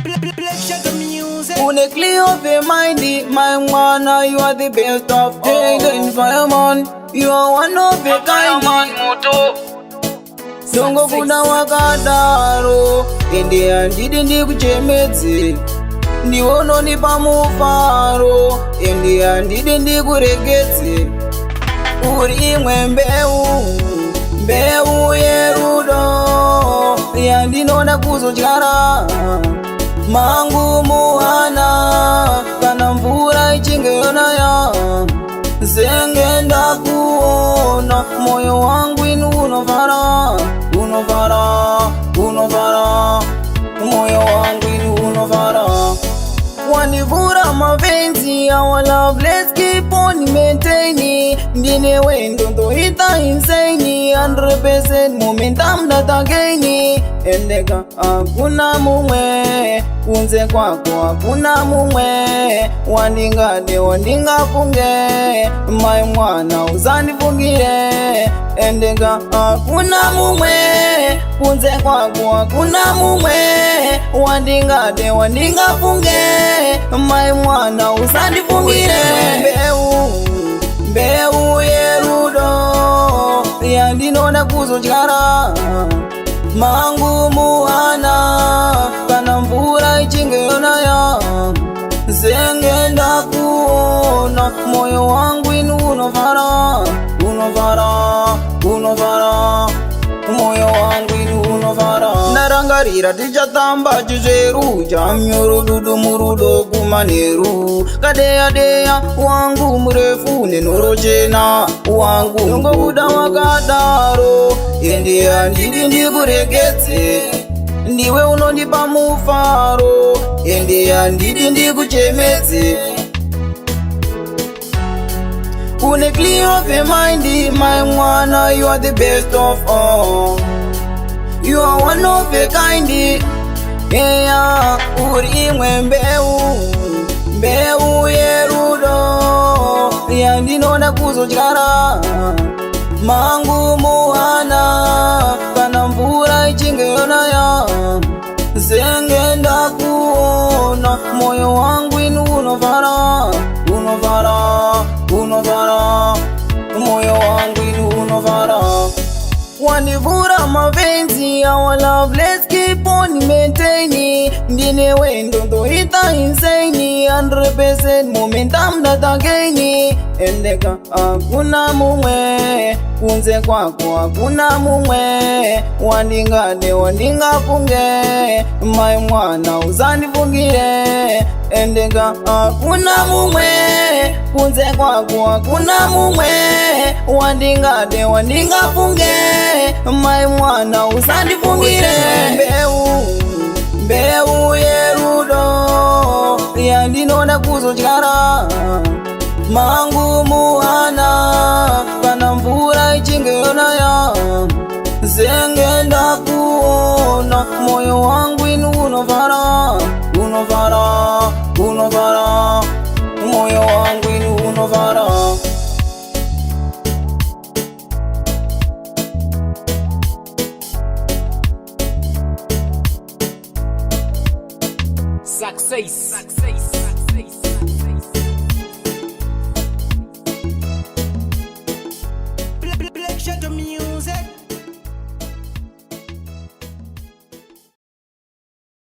Une clear of your mind, my mwana, you are the best of Jaden Fireman. You are one of a kind. Dongo kuna wakadaro ende andidi ndi kuchemedze ndiwono ni pamufaro ende andidi ndi kuregedze uri imwe mbeu yerudo yandinoda kuzodyara mangu muhana kana mvura ichinge yonaya zenge ndakuona moyo wangu inu unovara moyo wangu inu unovara wanivura mapenzi our love, let's keep on maintaining ndine wendo ndo ita insane 100% momentum datagaini endeka hakuna mumwe kunze kwako hakuna mumwe wandingade wandingafunge mai mwana uzandifungire endeka hakuna mumwe kunze kwako hakuna mumwe wandingade wandingafunge mai mwana uzandifungire mbeu yerudo yandinoda kuzodyara mangu muhana kana mvura ichinge yonaya zenge ndakuona moyo wangu inu unovara moyo wangu inu unovara ndarangarira tichatamba chizveru chamyoro dudu murudo kumaneru kadeyadeya wangu murefu nenhoro chena wangu nongobuda wakadaro ende handidi ndikuregedze ndiwe unondipa mufaro ende handidi ndikuchemedze Une clear of your mind, my mwana, you are the best of all. You are one of a kind. Yeah, uri imwe mbeu yerudo yandinoda kuzodyara mangu muhana kana mvura ichinge yonaya zenge ndakuona moyo wangu inu unovara moyo wangu inu unovara wanivura mapenzi our love, let's keep on maintaining ndine wendo ndo ita insane 100% momentum datagaini endeka hakuna mumwe kunze kwako hakuna mumwe wandingade wandingafunge mai mwana uzandifungire endeka hakuna mumwe kunze kwako hakuna mumwe wandingade wandingafunge mai mwana uzandifungire mbeu yerudo yandinoda kuzodyara mangu muhana kana mvura ichinge yonaya zenge ndakuona moyo wangu inu unovara moyo wangu inu unovara Success.